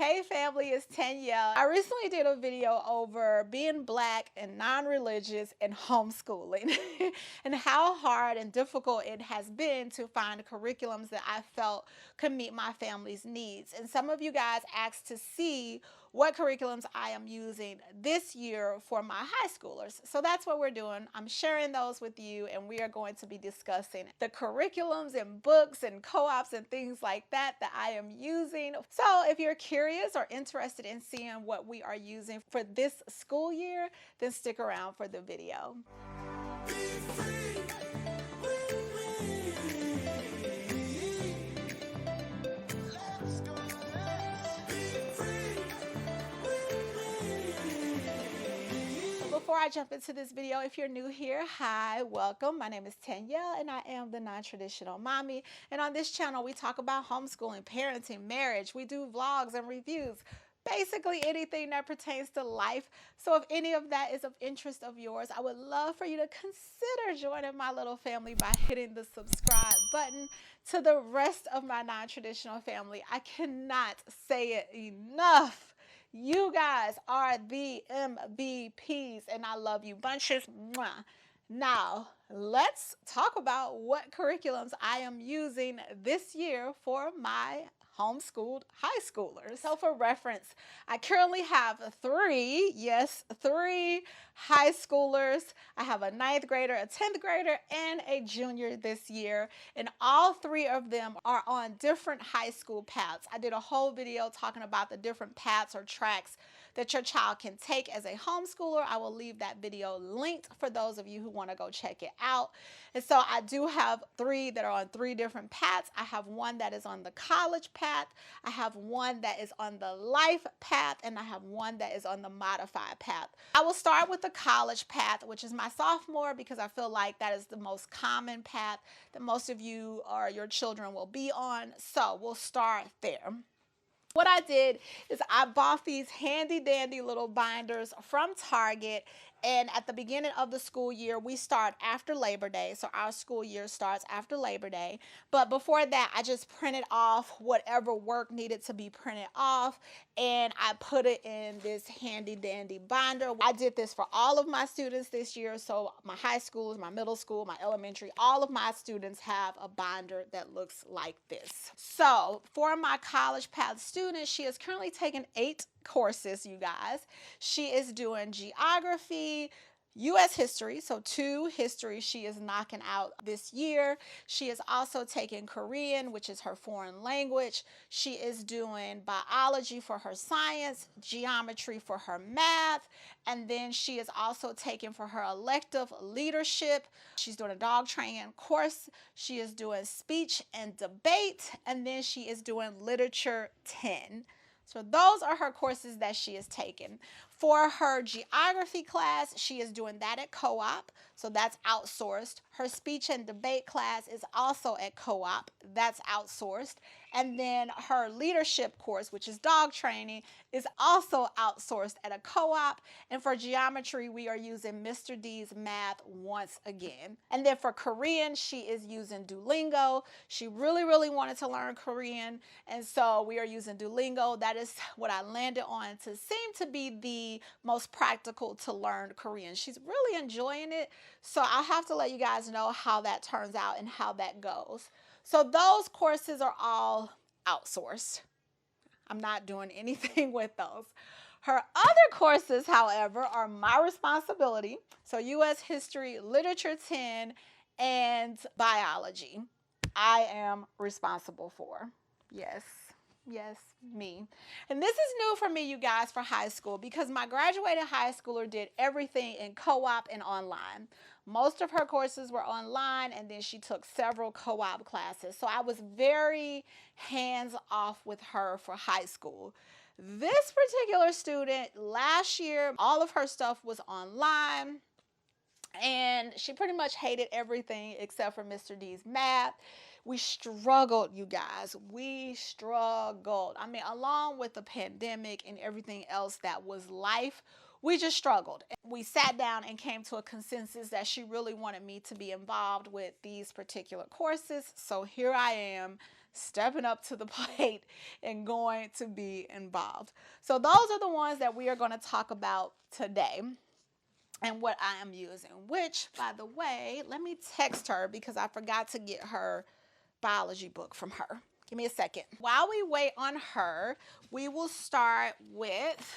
Hey family, it's Danielle. I recently did a video over being Black and non-religious and homeschooling and how hard and difficult it has been to find curriculums that I felt could meet my family's needs. And some of you guys asked to see what curriculums I am using this year for my high schoolers. So that's what we're doing. I'm sharing those with you, and we are going to be discussing the curriculums and books and co-ops and things like that I am using. So if you're curious or interested in seeing what we are using for this school year, then stick around for the video. Before I jump into this video, if you're new here, hi, welcome. My name is Danielle and I am the non-traditional mommy. And on this channel, we talk about homeschooling, parenting, marriage. We do vlogs and reviews, basically anything that pertains to life. So if any of that is of interest of yours, I would love for you to consider joining my little family by hitting the subscribe button. To the rest of my non-traditional family, I cannot say it enough. You guys are the MVPs, and I love you bunches. Mwah. Now, let's talk about what curriculums I am using this year for my homeschooled high schoolers. So for reference, I currently have three high schoolers. I have a 9th grader, a 10th grader, and a junior this year. And all three of them are on different high school paths. I did a whole video talking about the different paths or tracks that your child can take as a homeschooler. I will leave that video linked for those of you who want to go check it out. And so I do have three that are on 3 different paths. I have one that is on the college path, I have one that is on the life path, and I have one that is on the modified path. I will start with the college path, which is my sophomore, because I feel like that is the most common path that most of you or your children will be on. So we'll start there. What I did is I bought these handy dandy little binders from Target, and at the beginning of the school year, we start after Labor Day. So our school year starts after Labor Day. But before that, I just printed off whatever work needed to be printed off, and I put it in this handy dandy binder. I did this for all of my students this year. So my high schools, my middle school, my elementary, all of my students have a binder that looks like this. So for my college path student, she is currently taking 8 courses, you guys. She is doing geography, U.S. history, so 2 history she is knocking out this year. She is also taking Korean, which is her foreign language. She is doing biology for her science, geometry for her math, and then she is also taking for her elective leadership. She's doing a dog training course. She is doing speech and debate, and then she is doing literature 10. So those are her courses that she is taking. For her geography class, she is doing that at co-op, so that's outsourced. Her speech and debate class is also at co-op, that's outsourced. And then her leadership course, which is dog training, is also outsourced at a co-op. And for geometry, we are using Mr. D's math once again. And then for Korean, she is using Duolingo. She really wanted to learn Korean, and so we are using Duolingo. That is what I landed on to seem to be the most practical to learn Korean. She's really enjoying it, so I'll have to let you guys know how that turns out and how that goes. So those courses are all outsourced. I'm not doing anything with those. Her other courses, however, are my responsibility. So U.S. history, literature 10, and biology, I am responsible for. Yes, me. And this is new for me, you guys, for high school, because my graduated high schooler did everything in co-op and online. Most of her courses were online, and then she took several co-op classes. So I was very hands-off with her for high school. This particular student, last year, all of her stuff was online, and she pretty much hated everything except for Mr. D's math. We struggled, you guys. We struggled. I mean, along with the pandemic and everything else that was life, we just struggled. We sat down and came to a consensus that she really wanted me to be involved with these particular courses. So here I am stepping up to the plate and going to be involved. So those are the ones that we are going to talk about today and what I am using, which, by the way, let me text her because I forgot to get her biology book from her. Give me a second. While we wait on her, we will start with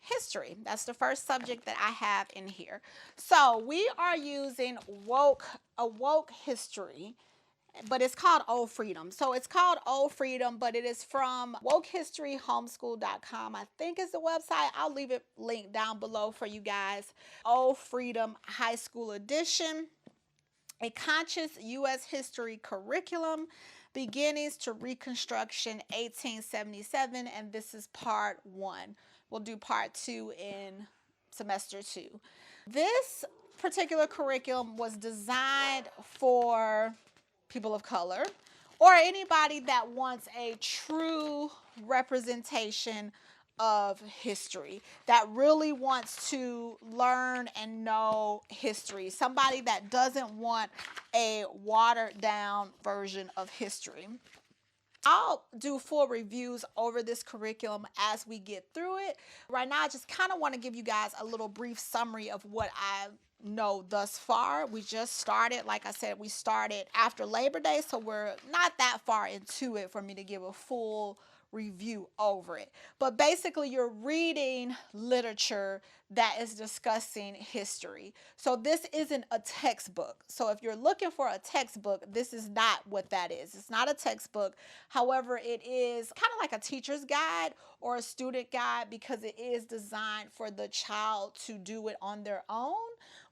history. That's the first subject that I have in here. So we are using a woke history, but it's called Old Freedom. So it's called Old Freedom, but it is from wokehistorymomeschool.com, I think is the website. I'll leave it linked down below for you guys. Old Freedom High School Edition, a conscious U.S. history curriculum, beginnings to Reconstruction 1877, and this is part 1. We'll do part 2 in semester 2. This particular curriculum was designed for people of color or anybody that wants a true representation of history, that really wants to learn and know history, somebody that doesn't want a watered down version of history. I'll do full reviews over this curriculum as we get through it. Right now, I just kind of want to give you guys a little brief summary of what I know thus far. We just started, like I said, we started after Labor Day, so we're not that far into it for me to give a full review over it. But basically, you're reading literature that is discussing history. So this isn't a textbook. So if you're looking for a textbook, this is not what that is. It's not a textbook. However, it is kind of like a teacher's guide or a student guide because it is designed for the child to do it on their own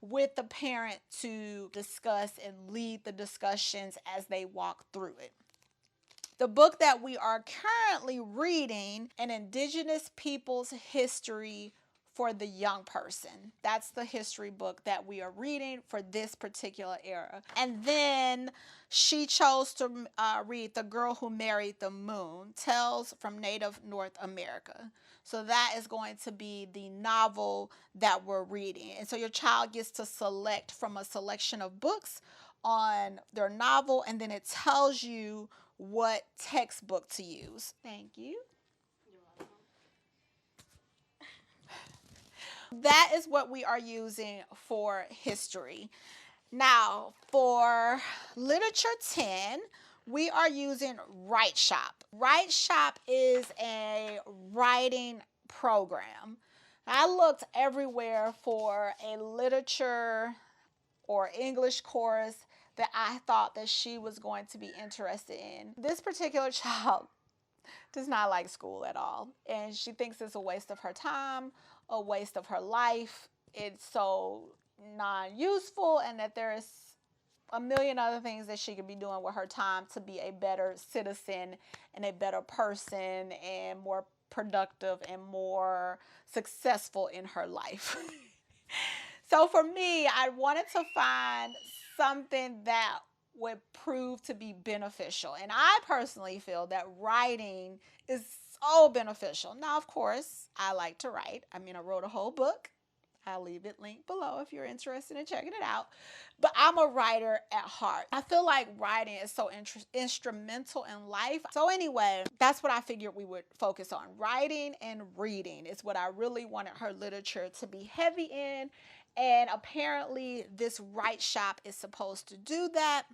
with the parent to discuss and lead the discussions as they walk through it. The book that we are currently reading, An Indigenous People's History for the Young Person. That's the history book that we are reading for this particular era. And then she chose to read The Girl Who Married the Moon, Tales from Native North America. So that is going to be the novel that we're reading. And so your child gets to select from a selection of books on their novel, and then it tells you what textbook to use. Thank you. That is what we are using for history. Now, for literature 10, we are using Write Shop. Write Shop is a writing program. I looked everywhere for a literature or English course that I thought that she was going to be interested in. This particular child does not like school at all, and she thinks it's a waste of her time, a waste of her life. It's so non-useful, and that there is a million other things that she could be doing with her time to be a better citizen and a better person and more productive and more successful in her life. So for me, I wanted to find something that would prove to be beneficial. And I personally feel that writing is so beneficial. Now, of course, I like to write. I mean, I wrote a whole book. I'll leave it linked below if you're interested in checking it out. But I'm a writer at heart. I feel like writing is so instrumental in life. So anyway, that's what I figured we would focus on. Writing and reading is what I really wanted her literature to be heavy in. And apparently this Write Shop is supposed to do that.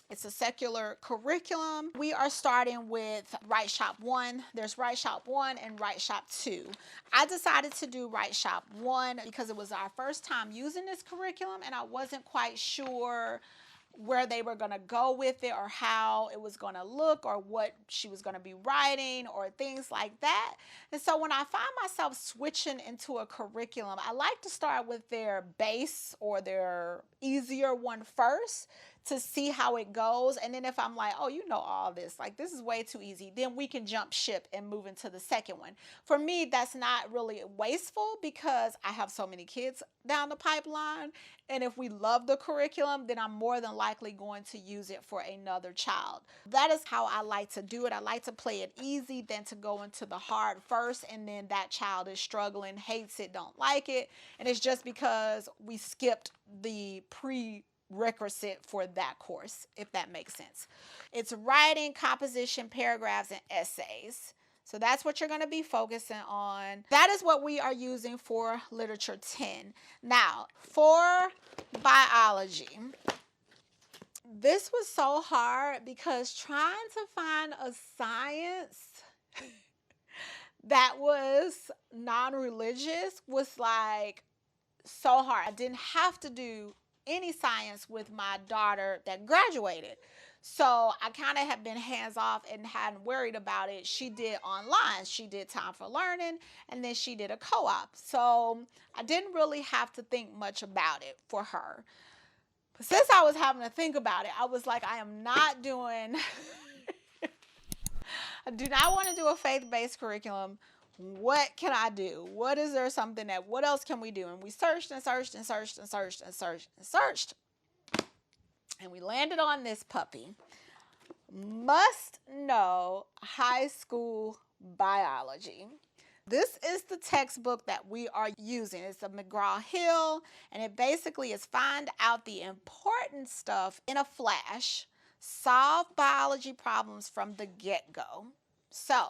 It's a secular curriculum. We are starting with Write Shop 1. There's Write Shop 1 and Write Shop 2. I decided to do Write Shop 1 because it was our first time using this curriculum and I wasn't quite sure where they were going to go with it or how it was going to look or what she was going to be writing or things like that. And so when I find myself switching into a curriculum, I like to start with their base or their easier one first to see how it goes. And then if I'm like, oh, you know all this, like this is way too easy, then we can jump ship and move into the second one. For me, that's not really wasteful because I have so many kids down the pipeline. And if we love the curriculum, then I'm more than likely going to use it for another child. That is how I like to do it. I like to play it easy than to go into the hard first. And then that child is struggling, hates it, don't like it. And it's just because we skipped the requisite for that course, if that makes sense. It's writing, composition, paragraphs, and essays. So that's what you're going to be focusing on. That is what we are using for literature 10. Now, for biology, this was so hard because trying to find a science that was non-religious was like so hard. I didn't have to do any science with my daughter that graduated. So I kind of have been hands off and hadn't worried about it. She did online. She did Time for Learning, and then she did a co-op. So I didn't really have to think much about it for her. But since I was having to think about it, I was like, I am not doing, I do not want to do a faith-based curriculum. What can I do? What is there something that, what else can we do? And we searched and searched and searched and searched and searched and searched. And we landed on this puppy. Must Know High School Biology. This is the textbook that we are using. It's a McGraw-Hill, and it basically is find out the important stuff in a flash, solve biology problems from the get-go. So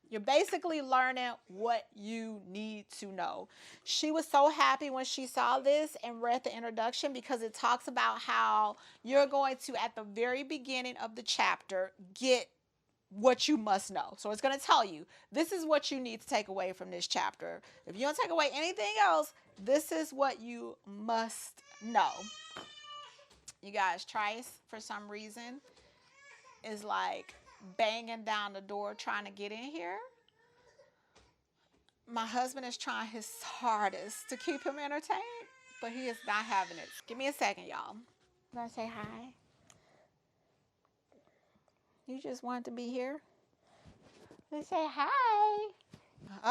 you're basically learning what you need to know. She was so happy when she saw this and read the introduction because it talks about how you're going to, at the very beginning of the chapter, get what you must know. So it's going to tell you, this is what you need to take away from this chapter. If you don't take away anything else, this is what you must know. You guys, Trice, for some reason, is like banging down the door trying to get in here. My husband is trying his hardest to keep him entertained, but he is not having it. Give me a second, y'all. I'm gonna say hi. You just wanted to be here? Let's say hi.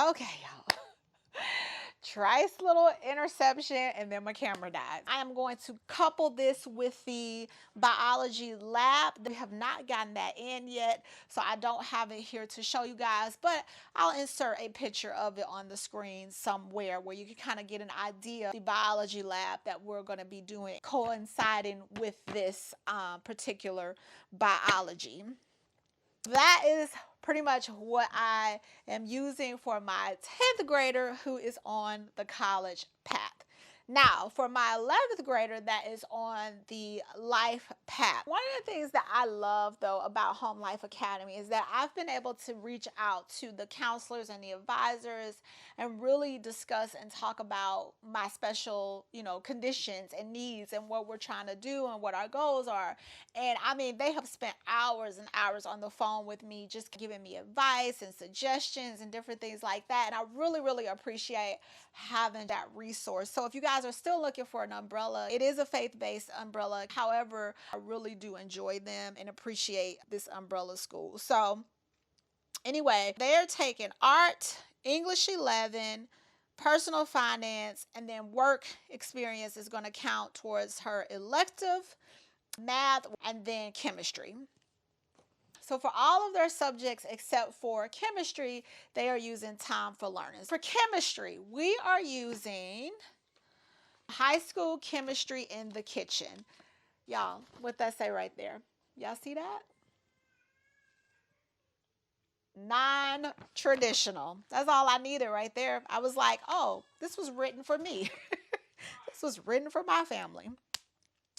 Okay, y'all. Trice little interception, and then my camera died. I am going to couple this with the biology lab. We have not gotten that in yet, so I don't have it here to show you guys, but I'll insert a picture of it on the screen somewhere where you can kind of get an idea of the biology lab that we're going to be doing coinciding with this particular biology. That is pretty much what I am using for my 10th grader who is on the college path. Now, for my 11th grader that is on the life path, one of the things that I love, though, about Home Life Academy is that I've been able to reach out to the counselors and the advisors and really discuss and talk about my special, conditions and needs and what we're trying to do and what our goals are. And I mean, they have spent hours and hours on the phone with me, just giving me advice and suggestions and different things like that. And I really, really appreciate having that resource. So if you guys are still looking for an umbrella, it is a faith-based umbrella. However, I really do enjoy them and appreciate this umbrella school. So anyway, they're taking art, English 11, personal finance, and then work experience is going to count towards her elective, math, and then chemistry. So for all of their subjects except for chemistry, they are using Time for Learning. For chemistry, we are using High School Chemistry in the Kitchen. Y'all, what that say right there? Y'all see that? Non-traditional. That's all I needed right there. I was like, oh, this was written for me. This was written for my family.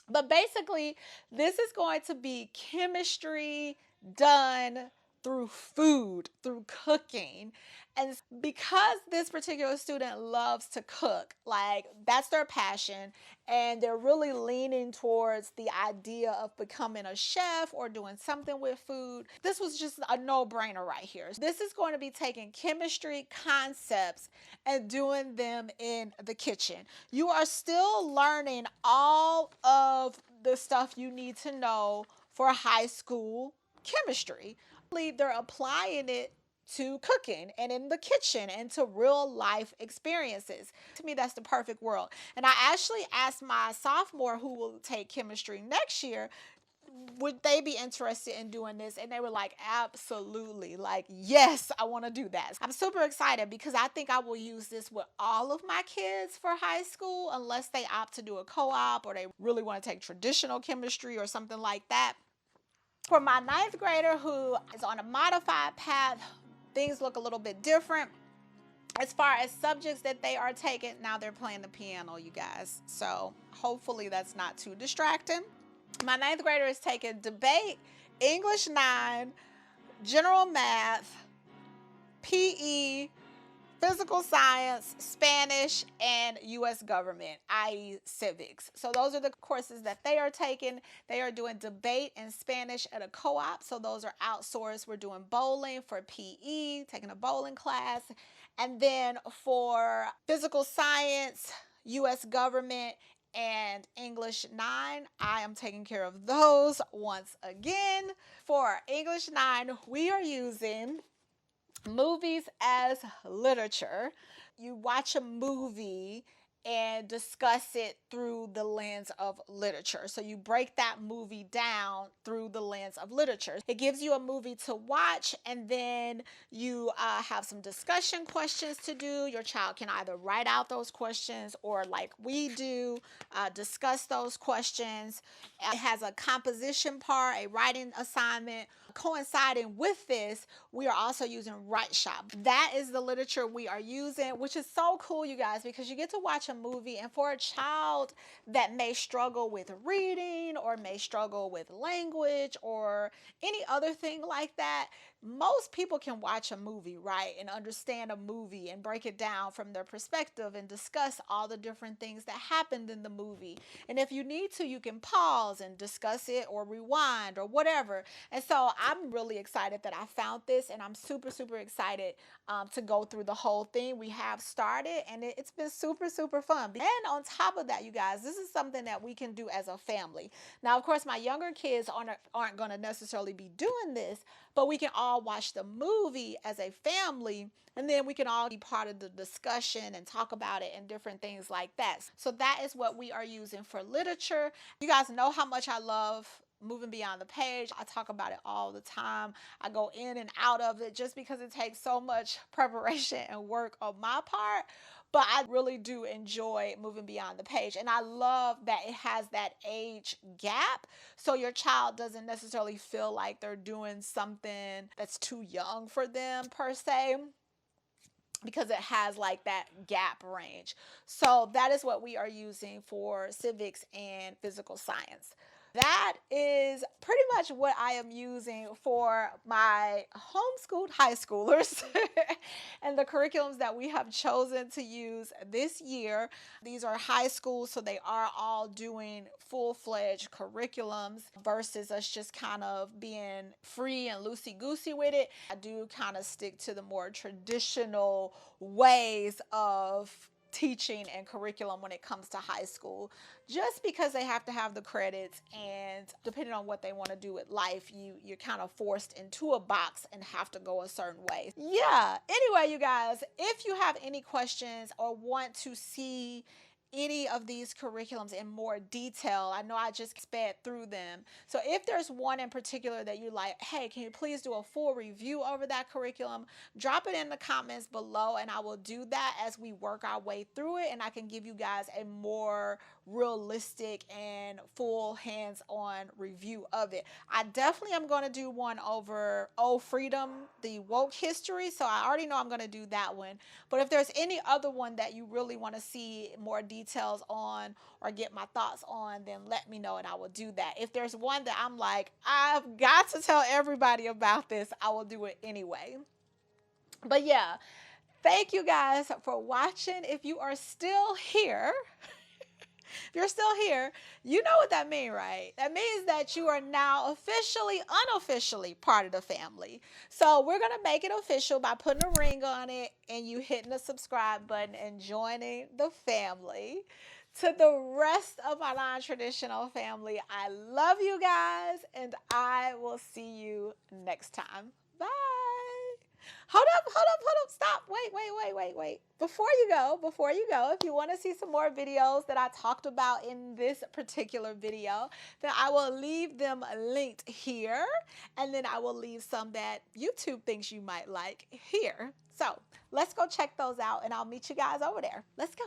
But basically, this is going to be chemistry done through food, through cooking. And because this particular student loves to cook, like that's their passion, and they're really leaning towards the idea of becoming a chef or doing something with food, this was just a no-brainer right here. This is going to be taking chemistry concepts and doing them in the kitchen. You are still learning all of the stuff you need to know for high school chemistry. I believe they're applying it to cooking and in the kitchen and to real life experiences. To me, that's the perfect world. And I actually asked my sophomore who will take chemistry next year, would they be interested in doing this? And they were like, absolutely. Like, yes, I want to do that. I'm super excited because I think I will use this with all of my kids for high school, unless they opt to do a co-op or they really want to take traditional chemistry or something like that. For my ninth grader who is on a modified path, things look a little bit different. As far as subjects that they are taking, now they're playing the piano, you guys. So hopefully that's not too distracting. My ninth grader is taking debate, English 9, general math, PE, physical science, Spanish, and U.S. government, i.e. civics. So those are the courses that they are taking. They are doing debate and Spanish at a co-op. So those are outsourced. We're doing bowling for PE, taking a bowling class. And then for physical science, U.S. government, and English 9, I am taking care of those once again. For English 9, we are using movies as literature. You watch a movie and discuss it through the lens of literature. So you break that movie down through the lens of literature. It gives you a movie to watch, and then you have some discussion questions to do. Your child can either write out those questions or, like we do, discuss those questions. It has a composition part, a writing assignment. Coinciding with this, we are also using Write Shop. That is the literature we are using, which is so cool, you guys, because you get to watch a movie, and for a child that may struggle with reading or may struggle with language or any other thing like that, most people can watch a movie, right, and understand a movie and break it down from their perspective and discuss all the different things that happened in the movie. And if you need to, you can pause and discuss it or rewind or whatever. And so I'm really excited that I found this, and I'm super, super excited to go through the whole thing. We have started, and it's been super, super fun. And on top of that, you guys, this is something that we can do as a family. Now, of course, my younger kids aren't going to necessarily be doing this, but we can all watch the movie as a family, and then we can all be part of the discussion and talk about it and different things like that. So that is what we are using for literature. You guys know how much I love Moving Beyond the Page. I talk about it all the time. I go in and out of it just because it takes so much preparation and work on my part. But I really do enjoy Moving Beyond the Page. And I love that it has that age gap. So your child doesn't necessarily feel like they're doing something that's too young for them per se, because it has like that gap range. So that is what we are using for civics and physical science. That is pretty much what I am using for my homeschooled high schoolers and the curriculums that we have chosen to use this year. These are high schools, so they are all doing full-fledged curriculums versus us just kind of being free and loosey-goosey with it. I do kind of stick to the more traditional ways of teaching and curriculum when it comes to high school, just because they have to have the credits, and depending on what they want to do with life, you're kind of forced into a box and have to go a certain way. Yeah, anyway, you guys, if you have any questions or want to see any of these curriculums in more detail, I know I just sped through them. So if there's one in particular that you like, hey, can you please do a full review over that curriculum? Drop it in the comments below, and I will do that as we work our way through it, and I can give you guys a more realistic and full hands-on review of it. I definitely am going to do one over Freedom, the woke history, so I already know I'm going to do that one. But if there's any other one that you really want to see more details on or get my thoughts on, then let me know and I will do that. If there's one that I'm like, I've got to tell everybody about this, I will do it anyway. But yeah, thank you guys for watching. If you are still here, if you're still here, you know what that means, right? That means that you are now officially, unofficially part of the family. So we're going to make it official by putting a ring on it and you hitting the subscribe button and joining the family. To the rest of my non-traditional family, I love you guys, and I will see you next time. Bye. Hold up, stop. Wait. Before you go, if you want to see some more videos that I talked about in this particular video, then I will leave them linked here. And then I will leave some that YouTube thinks you might like here. So let's go check those out and I'll meet you guys over there. Let's go.